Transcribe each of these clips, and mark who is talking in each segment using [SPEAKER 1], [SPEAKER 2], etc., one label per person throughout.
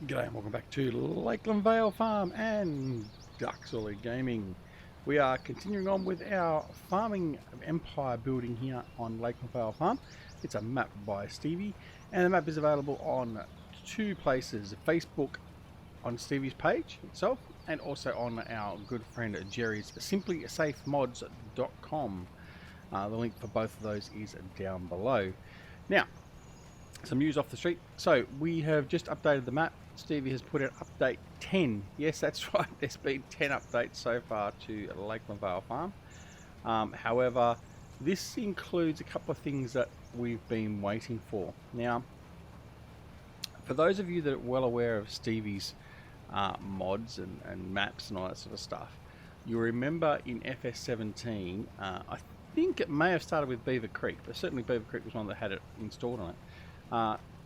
[SPEAKER 1] G'day and welcome back to LakeLand Vale Farm and Duxley Gaming. We are continuing on with our farming empire building here on LakeLand Vale Farm. It's a map by Stevie, and the map is available on two places: Facebook on Stevie's page itself, and also on our good friend Jerry's simplysafemods.com. The link for both of those is down below. Now, some news off the street. So we have just updated the map. Stevie has put out update 10. Yes, that's right. There's been 10 updates so far to LakeLand Vale Farm. However, this includes a couple of things that we've been waiting for. Now, for those of you that are well aware of Stevie's mods and maps and all that sort of stuff, you'll remember in FS17, I think it may have started with Beaver Creek, but certainly Beaver Creek was one that had it installed on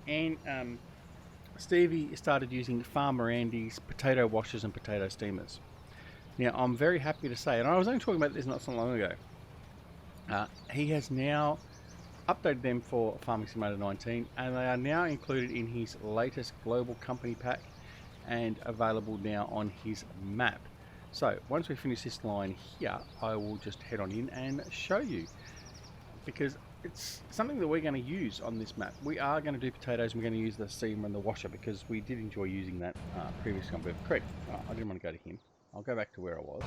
[SPEAKER 1] it. Stevie started using Farmer Andy's potato washers and potato steamers. Now, I'm very happy to say, and I was only talking about this not so long ago, he has now updated them for Farming Simulator 19, and they are now included in his latest global company pack and available now on his map. So, once we finish this line here, I will just head on in and show you, because it's something that we're going to use on this map. We are going to do potatoes, and we're going to use the steamer and the washer because we did enjoy using that previously on Beaver Creek. Oh, I didn't want to go to him. I'll go back to where I was.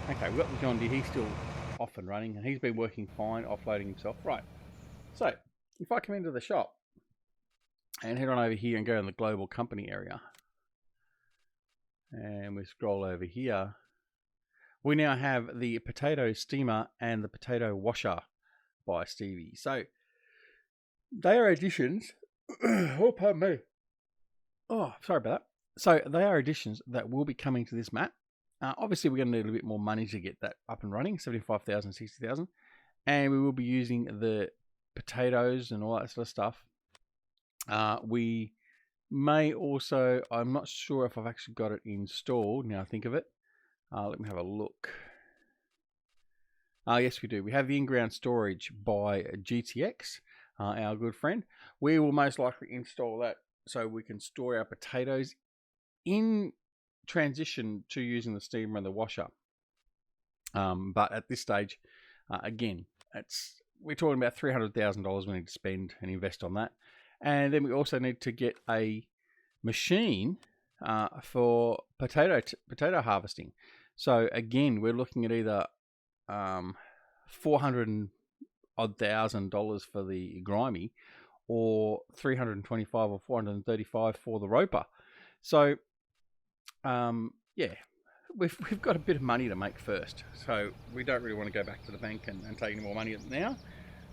[SPEAKER 1] Okay, we've got the John Deere. He's still off and running, and he's been working fine, offloading himself. Right, so if I come into the shop and head on over here and go in the global company area, and we scroll over here, we now have the potato steamer and the potato washer by Stevie. So they are additions. Oh, pardon me. Oh, sorry about that. So they are additions that will be coming to this map. Obviously, we're going to need a little bit more money to get that up and running, 75,000, 60,000. And we will be using the potatoes and all that sort of stuff. We may also, I'm not sure if I've actually got it installed now I think of it. Let me have a look. Yes, we do. We have the in-ground storage by GTX, our good friend. We will most likely install that so we can store our potatoes in transition to using the steamer and the washer. But at this stage, again, we're talking about $300,000 we need to spend and invest on that. And then we also need to get a machine for potato harvesting. So again, we're looking at either $400,000 for the grimy, or $325 or $435 for the roper. So, yeah, we've got a bit of money to make first. So we don't really want to go back to the bank and take any more money now.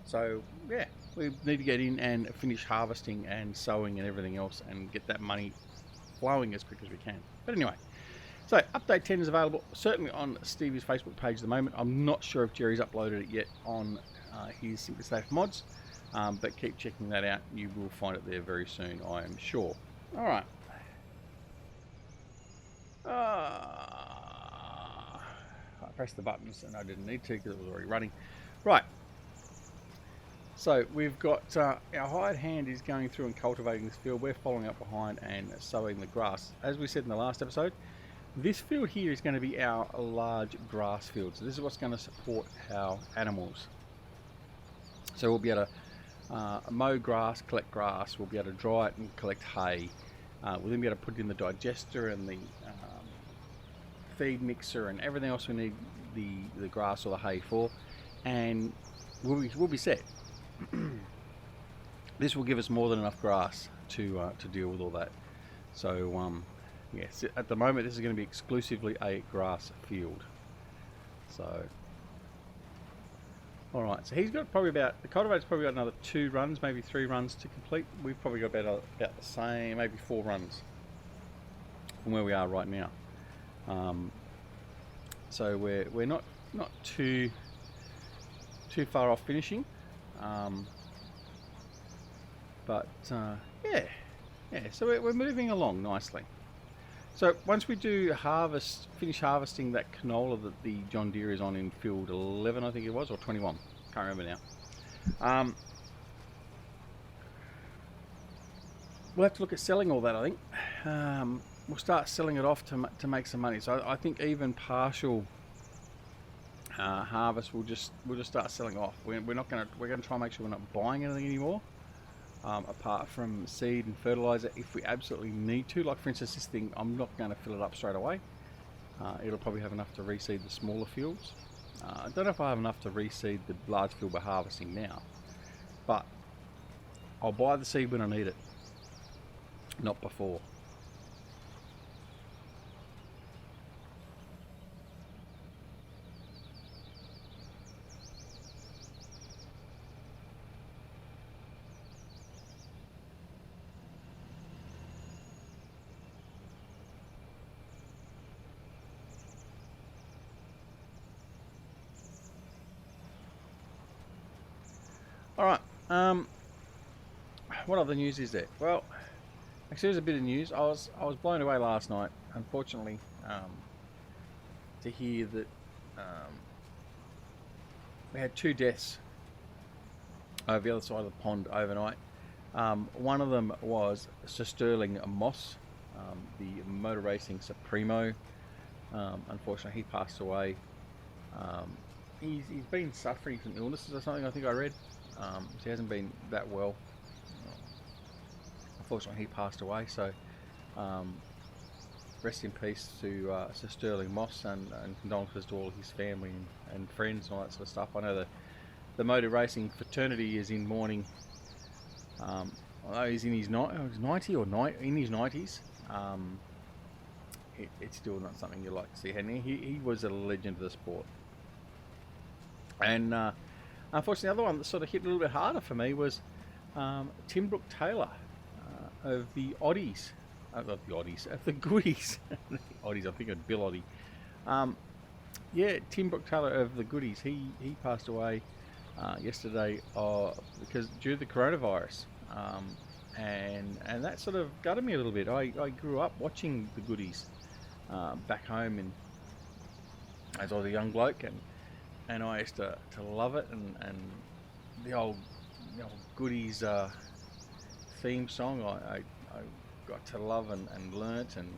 [SPEAKER 1] So yeah, we need to get in and finish harvesting and sowing and everything else, and get that money flowing as quick as we can. But anyway. So, update 10 is available certainly on Stevie's Facebook page at the moment. I'm not sure if Jerry's uploaded it yet on his Simply Safe mods, but keep checking that out. You will find it there very soon, I am sure. All right. I pressed the buttons and I didn't need to because it was already running. Right. So, we've got our hired hand is going through and cultivating this field. We're following up behind and sowing the grass. As we said in the last episode, this field here is going to be our large grass field. So this is what's going to support our animals. So we'll be able to mow grass, collect grass. We'll be able to dry it and collect hay. We'll then be able to put it in the digester and the feed mixer and everything else we need the grass or the hay for. And we'll be set. This will give us more than enough grass to deal with all that. So yes, at the moment this is going to be exclusively a grass field. So, all right. So he's got probably the cultivator's probably got another 2 runs, maybe 3 runs to complete. We've probably got about the same, maybe 4 runs from where we are right now. So we're not too far off finishing. Yeah. So we're moving along nicely. So once we do finish harvesting that canola that the John Deere is on in field 11, I think it was, or 21, can't remember now. we'll have to look at selling all that. I think we'll start selling it off to make some money. So I think even partial harvest we'll just start selling off. We're gonna try and make sure we're not buying anything anymore, apart from seed and fertilizer if we absolutely need to. Like for instance, this thing, I'm not going to fill it up straight away. It'll probably have enough to reseed the smaller fields. I don't know if I have enough to reseed the large field we're harvesting now, but I'll buy the seed when I need it, not before. Alright, what other news is there? Well, actually there's a bit of news. I was blown away last night, unfortunately, to hear that we had 2 deaths over the other side of the pond overnight. One of them was Sir Sterling Moss, the motor racing Supremo. Unfortunately, he passed away. He's been suffering from illnesses or something, I think I read. So he hasn't been that well. Unfortunately, he passed away. So, rest in peace to Sir Sterling Moss, and condolences to all his family and friends and all that sort of stuff. I know the motor racing fraternity is in mourning. Although he's in his 90 or in his 90s, it's still not something you like to see. And he was a legend of the sport. And unfortunately, the other one that sort of hit a little bit harder for me was Tim Brooke Taylor of the Oddies. Of the Goodies. The Oddies, I'm thinking of Bill Oddie. Yeah, Tim Brooke Taylor of the Goodies. He passed away yesterday because due to the coronavirus. And that sort of gutted me a little bit. I grew up watching the Goodies back home as I was a young bloke, and I used to love it, and the old Goodies theme song I got to love and learnt, and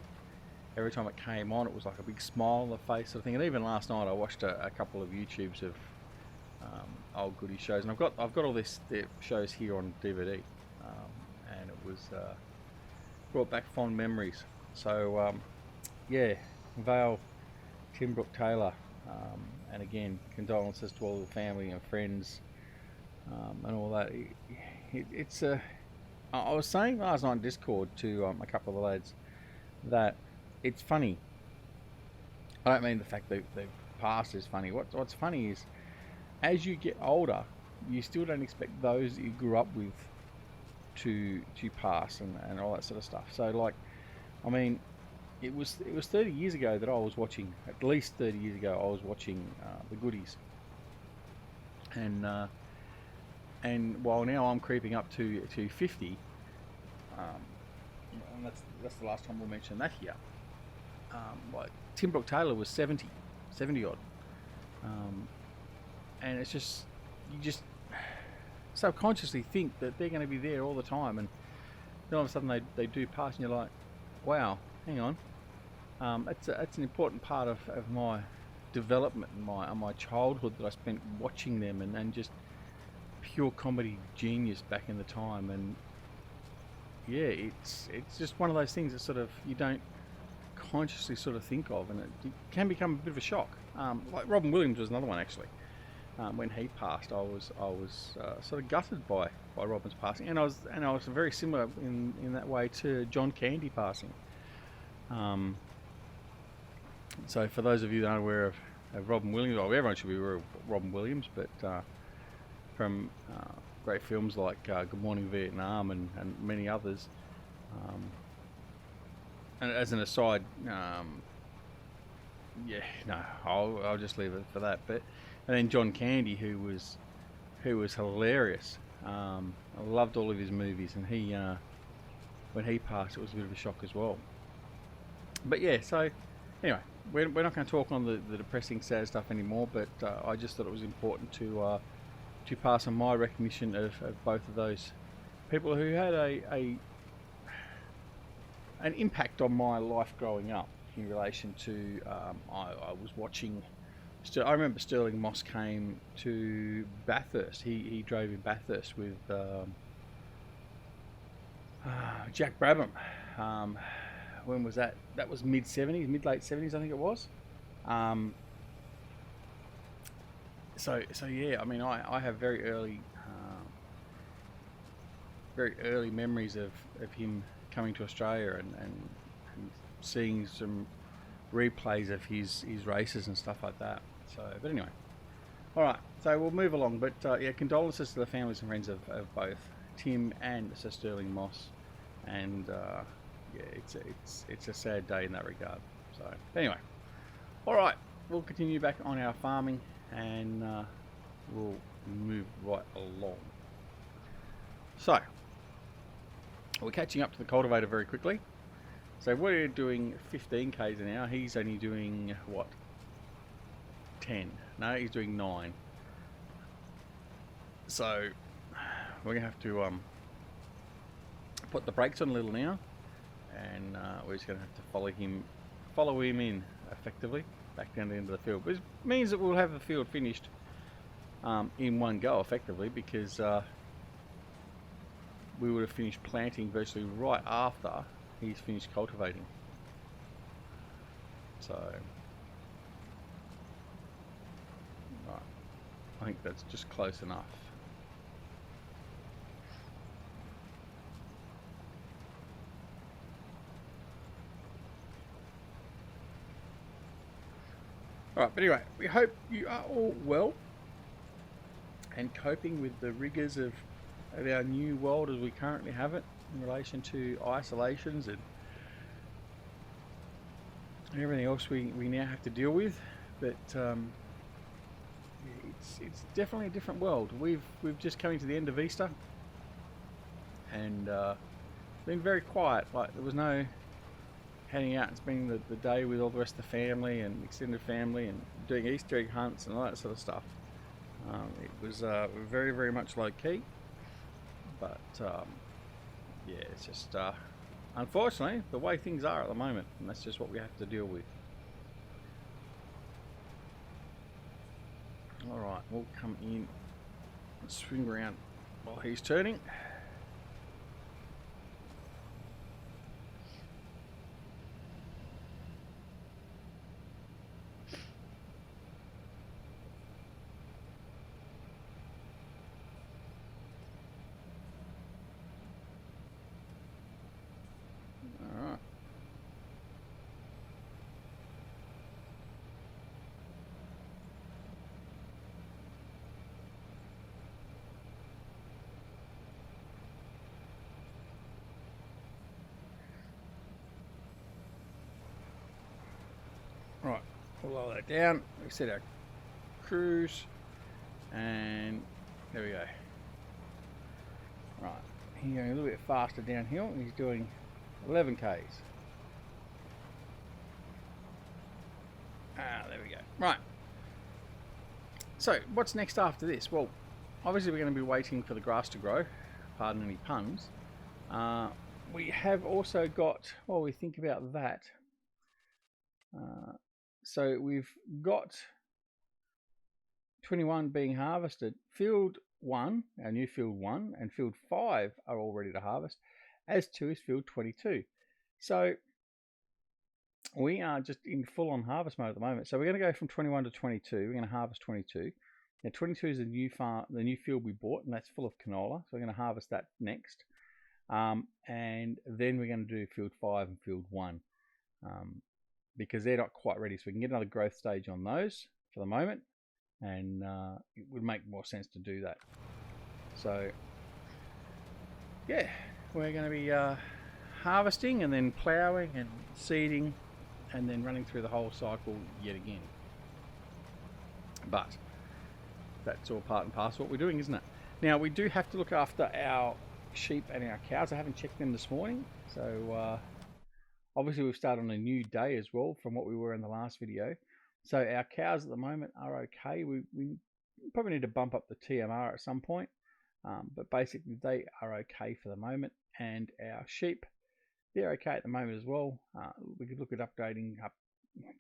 [SPEAKER 1] every time it came on it was like a big smile on the face sort of thing. And even last night I watched a couple of YouTubes of old Goodies shows, and I've got all the shows here on DVD, and it was brought back fond memories. So yeah, Vale, Tim Brooke Taylor. And again, condolences to all the family and friends and all that. It's I was saying last night on Discord to a couple of the lads that it's funny. I don't mean the fact that the past is funny. What's funny is, as you get older, you still don't expect those that you grew up with to pass and all that sort of stuff. So like, I mean, it was 30 years ago that I was watching, at least 30 years ago, I was watching the Goodies. And while now I'm creeping up to 50, and that's the last time we'll mention that here, like Tim Brooke Taylor was 70 odd. And it's just, you just subconsciously think that they're going to be there all the time, and then all of a sudden they do pass, and you're like, wow, hang on. It's an important part of my development and my childhood that I spent watching them, and just pure comedy genius back in the time. And yeah, it's just one of those things that sort of you don't consciously sort of think of, and it can become a bit of a shock. Like Robin Williams was another one actually. When he passed, I was sort of gutted by Robin's passing, and I was very similar in that way to John Candy passing. So for those of you that aren't aware of Robin Williams, well, everyone should be aware of Robin Williams, but from great films like Good Morning Vietnam and many others. And as an aside, yeah, no, I'll just leave it for that. But and then John Candy, who was hilarious. I loved all of his movies, and he when he passed, it was a bit of a shock as well. But yeah, so anyway, we're not going to talk on the depressing, sad stuff anymore. But I just thought it was important to pass on my recognition of both of those people who had a an impact on my life growing up in relation to I was watching. I remember Sterling Moss came to Bathurst. He drove in Bathurst with Jack Brabham. When was that? That was mid late 70s, I think it was. So yeah, I mean, I have very early memories of him coming to Australia and seeing some replays of his races and stuff like that. So, but anyway, all right. So we'll move along. But yeah, condolences to the families and friends of both Tim and Sir Sterling Moss. And yeah, it's a sad day in that regard. So anyway, all right, we'll continue back on our farming and we'll move right along. So we're catching up to the cultivator very quickly. So we're doing 15 k's an hour. He's only doing what? 10. No, he's doing 9. So we're gonna have to put the brakes on a little now, and we're just gonna have to follow him in effectively back down to the end of the field, which means that we'll have the field finished in one go effectively, because we would have finished planting virtually right after he's finished cultivating. So right, I think that's just close enough. Alright, but anyway, we hope you are all well and coping with the rigours of our new world as we currently have it in relation to isolations and everything else we now have to deal with. But it's definitely a different world. We've just come to the end of Easter, and been very quiet. Like, there was no heading out and spending the day with all the rest of the family and extended family and doing Easter egg hunts and all that sort of stuff. It was very, very much low key, but yeah, it's just unfortunately the way things are at the moment, and that's just what we have to deal with. Alright, we'll come in and swing around while he's turning. Right, we'll lower that down. We set our cruise, and there we go. Right, he's going a little bit faster downhill, and he's doing 11 k's. There we go. Right. So, what's next after this? Well, obviously we're going to be waiting for the grass to grow. Pardon any puns. We have also got, while we think about that, so we've got 21 being harvested. Field 1, our new field 1, and field 5 are all ready to harvest, as too is field 22. So we are just in full-on harvest mode at the moment. So we're going to go from 21 to 22. We're going to harvest 22. Now 22 is the new field we bought, and that's full of canola. So we're going to harvest that next, and then we're going to do field 5 and field 1. Because they're not quite ready, so we can get another growth stage on those for the moment, and it would make more sense to do that. So yeah, we're going to be harvesting and then ploughing and seeding and then running through the whole cycle yet again. But that's all part and parcel of what we're doing, isn't it? Now, we do have to look after our sheep and our cows. I haven't checked them this morning, so obviously we've started on a new day as well from what we were in the last video. So our cows at the moment are okay. We probably need to bump up the TMR at some point, but basically they are okay for the moment. And our sheep, they're okay at the moment as well. We could look at updating,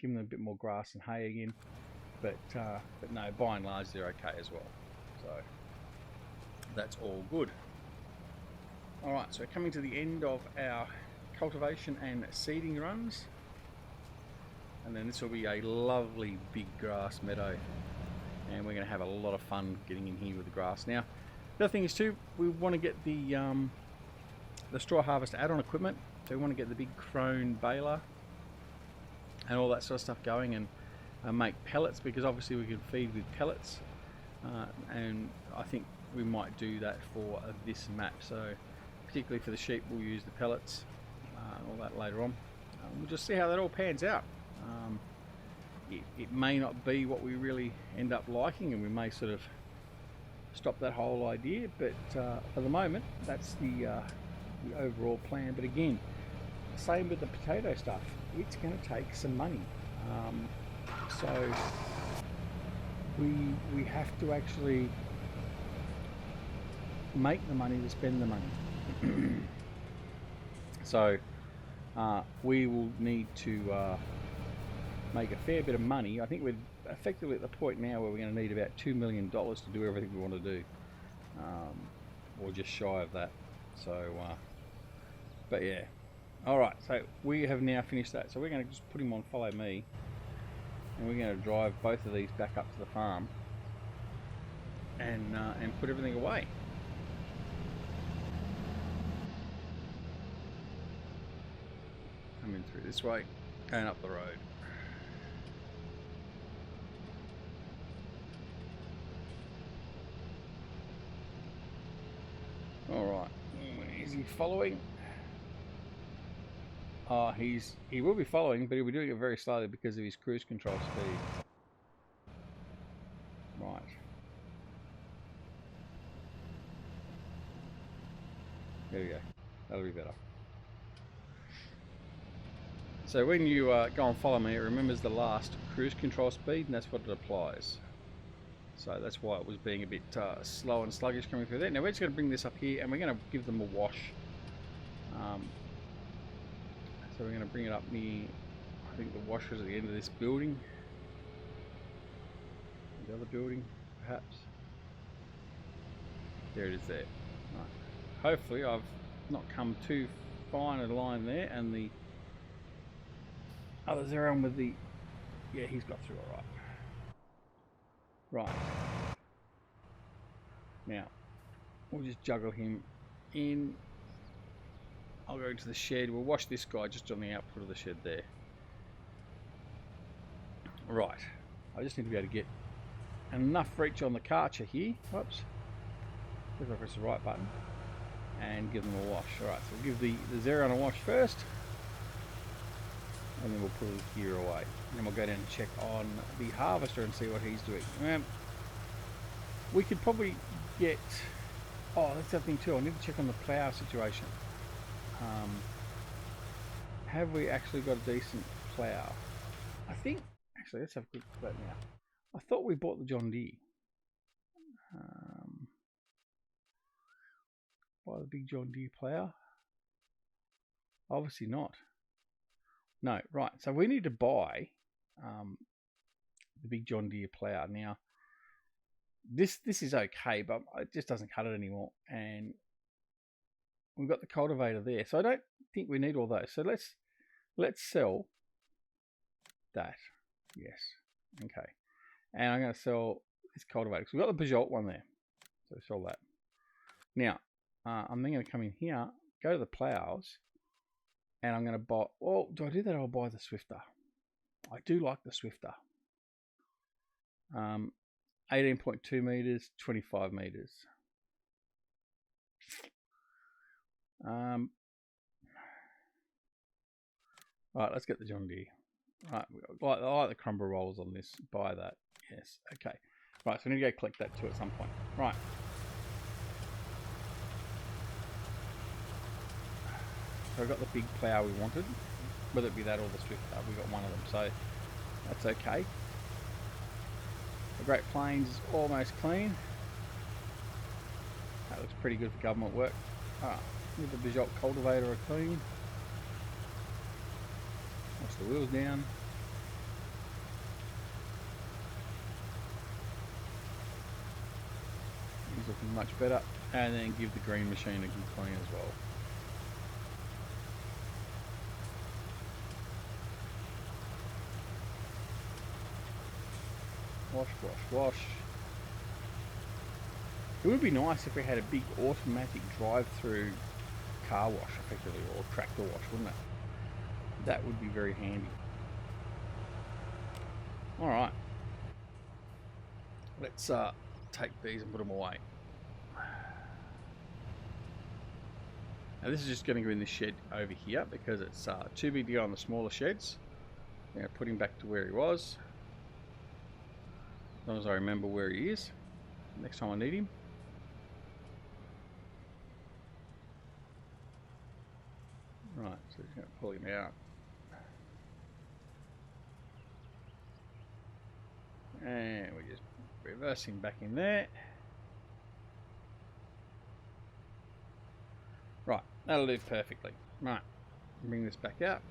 [SPEAKER 1] giving them a bit more grass and hay again, but no, by and large they're okay as well. So that's all good. All right, so coming to the end of our cultivation and seeding runs, and then this will be a lovely big grass meadow, and we're going to have a lot of fun getting in here with the grass. Now, the other thing is too, we want to get the straw harvest add-on equipment. So we want to get the big crone baler and all that sort of stuff going, and make pellets, because obviously we can feed with pellets, and I think we might do that for this map. So particularly for the sheep, we'll use the pellets, all that later on. We'll just see how that all pans out. It may not be what we really end up liking, and we may sort of stop that whole idea, but for the moment that's the overall plan. But again, same with the potato stuff, it's going to take some money, so we have to actually make the money to spend the money. So we will need to make a fair bit of money. I think we're effectively at the point now where we're going to need about $2 million to do everything we want to do, or just shy of that. So but yeah, all right, so we have now finished that, so we're going to just put him on follow me, and we're going to drive both of these back up to the farm and put everything away. Coming through this way, going up the road. All right, is he following? He will be following, but he'll be doing it very slowly because of his cruise control speed. Right. There we go. That'll be better. So when you go and follow me, it remembers the last cruise control speed, and that's what it applies. So that's why it was being a bit slow and sluggish coming through there. Now we're just going to bring this up here, and we're going to give them a wash. So we're going to bring it up near, I think the wash was at the end of this building. The other building, perhaps. There it is there. Right. Hopefully I've not come too fine a line there, and the others are on with the... Yeah, he's got through all right. Right. Now, we'll just juggle him in. I'll go into the shed. We'll wash this guy just on the output of the shed there. Right. I just need to be able to get enough reach on the Karcher here. Whoops. If I press the right button. And give them a wash. Alright, so we'll give the Xeron a wash first. And then we'll put his gear away. And then we'll go down and check on the harvester and see what he's doing. We could probably get... Oh, that's the other thing too. I need to check on the plough situation. Have we actually got a decent plough? I think... Actually, let's have a quick look at that now. I thought we bought the John Deere. Buy the big John Deere plough? Obviously not. No, right. So we need to buy the big John Deere plough. Now, this is okay, but it just doesn't cut it anymore. And we've got the cultivator there, so I don't think we need all those. So let's sell that. Yes. Okay. And I'm going to sell this cultivator because we've got the Peugeot one there. So sell that. Now, I'm then going to come in here, go to the ploughs, and I'm going to buy... Oh, do I do that or I'll buy the Swifter? I do like the Swifter. 18.2 meters, 25 meters. Right, let's get the John Deere. Right, I like the crumble rolls on this. Buy that. Yes, okay. Right, so we need to go collect that too at some point. Right. So I've got the big plough we wanted. Whether it be that or the Swifter, we got one of them, so that's okay. The Great Plains is almost clean. That looks pretty good for government work. Alright, give the Peugeot cultivator a clean. Wash the wheels down. He's looking much better. And then give the green machine a good clean as well. Wash, wash, wash. It would be nice if we had a big automatic drive-through car wash, effectively, or tractor wash, wouldn't it? That would be very handy. Alright. Let's take these and put them away. Now this is just going to go in the shed over here because it's too big to go on the smaller sheds. Now put him back to where he was. As long as I remember where he is. Next time I need him. Right, so we're going to pull him out. And we just reverse him back in there. Right, that'll do perfectly. Right, bring this back out.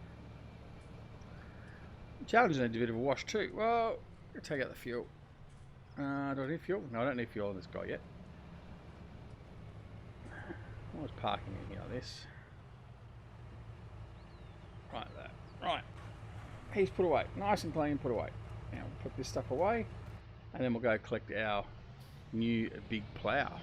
[SPEAKER 1] The challenge needs a bit of a wash too. Well, I'll take out the fuel. Do I need fuel? No, I don't need fuel on this guy yet. I was parking in here like this. Right, that. Right. He's put away. Nice and clean, put away. Now we'll put this stuff away. And then we'll go collect our new big plough.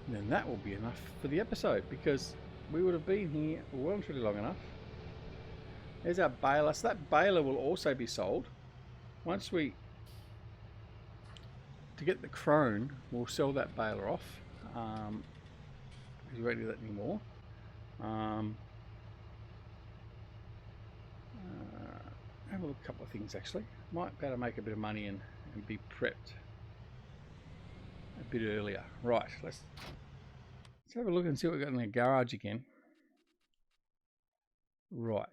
[SPEAKER 1] And then that will be enough for the episode because we would have been here well and truly long enough. There's our baler. So that baler will also be sold. Once we, to get the crone, we'll sell that baler off. Because we won't do that anymore. Have a look at a couple of things actually. Might be able to make a bit of money and be prepped a bit earlier. Right, let's have a look and see what we've got in the garage again. Right.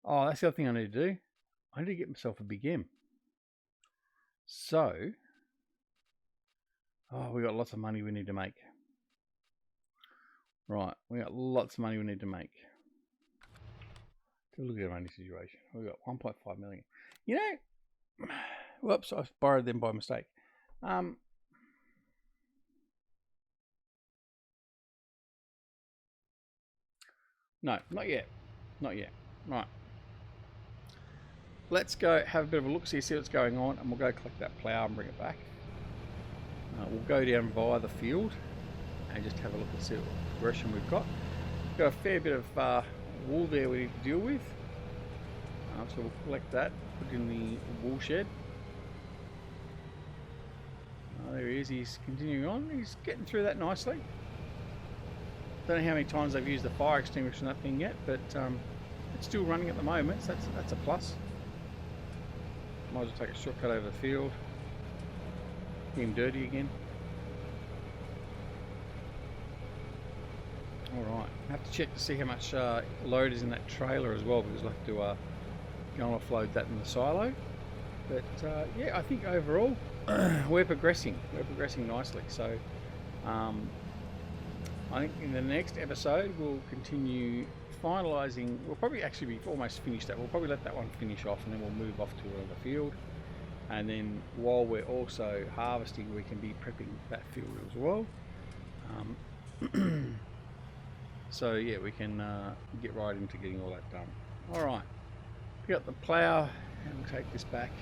[SPEAKER 1] Oh, that's the other thing I need to do. I need to get myself a big M. So, we got lots of money we need to make. Right, we got lots of money we need to make. Look at our money situation. We got 1.5 million. You know, whoops, I borrowed them by mistake. No, not yet. Not yet. Right. Let's go have a bit of a look, see what's going on, and we'll go collect that plough and bring it back. We'll go down via the field and just have a look and see what progression we've got. We've got a fair bit of wool there we need to deal with. So we'll collect that, put it in the wool shed. There he is, he's continuing on. He's getting through that nicely. Don't know how many times I've used the fire extinguisher on that thing yet, but it's still running at the moment, so that's a plus. Might as well take a shortcut over the field. Get him dirty again. Alright, I have to check to see how much load is in that trailer as well, because I'll have to go and offload that in the silo. But yeah, I think overall we're progressing. We're progressing nicely. So I think in the next episode we'll continue finalising. We'll probably actually be almost finished that. We'll probably let that one finish off and then we'll move off to another field. And then while we're also harvesting, we can be prepping that field as well. So yeah, we can get right into getting all that done. Alright, pick up the plough and we'll take this back.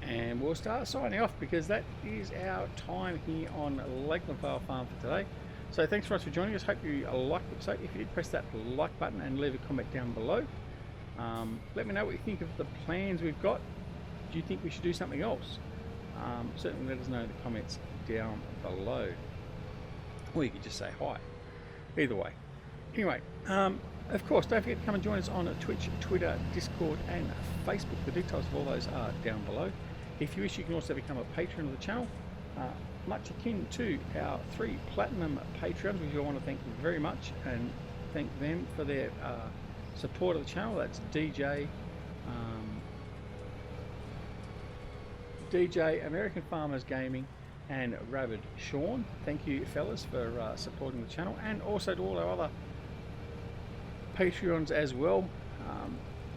[SPEAKER 1] And we'll start signing off because that is our time here on LakeLand Vale Farm for today. So thanks very much for joining us. Hope you liked the episode. If you did, press that like button and leave a comment down below. Let me know what you think of the plans we've got. Do you think we should do something else? Certainly let us know in the comments down below. Or you could just say hi. Either way. Anyway, of course, don't forget to come and join us on Twitch, Twitter, Discord and Facebook. The details of all those are down below. If you wish, you can also become a patron of the channel. Much akin to our 3 platinum patrons, which I want to thank very much and thank them for their support of the channel. That's DJ, DJ, American Farmers Gaming, and Rabid Sean. Thank you, fellas, for supporting the channel, and also to all our other Patreons as well,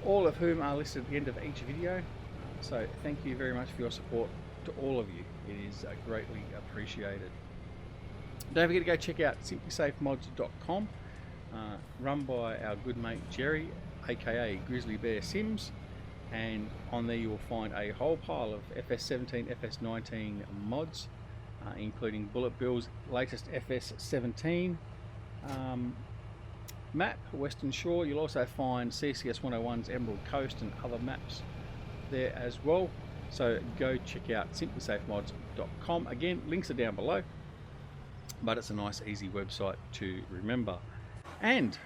[SPEAKER 1] all of whom are listed at the end of each video. So thank you very much for your support to all of you. It is greatly appreciated. Don't forget to go check out simplysafemods.com, run by our good mate Jerry, aka GrizzlyBearSims, and on there you will find a whole pile of FS17, FS19 mods, including Bullet Bill's latest FS17 map, Western Shore. You'll also find CCS 101's Emerald Coast and other maps there as well. So go check out simplysafemods.com. Again, links are down below, but it's a nice easy website to remember. And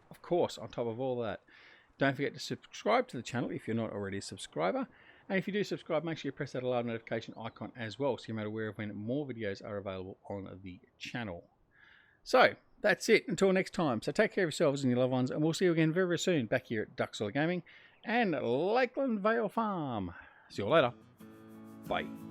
[SPEAKER 1] of course, on top of all that, don't forget to subscribe to the channel if you're not already a subscriber. And if you do subscribe, make sure you press that alarm notification icon as well, so you're made aware of when more videos are available on the channel. So that's it until next time. So take care of yourselves and your loved ones, and we'll see you again very, very soon back here at Duxoil Gaming and LakeLand Vale Farm. See you later. Bye.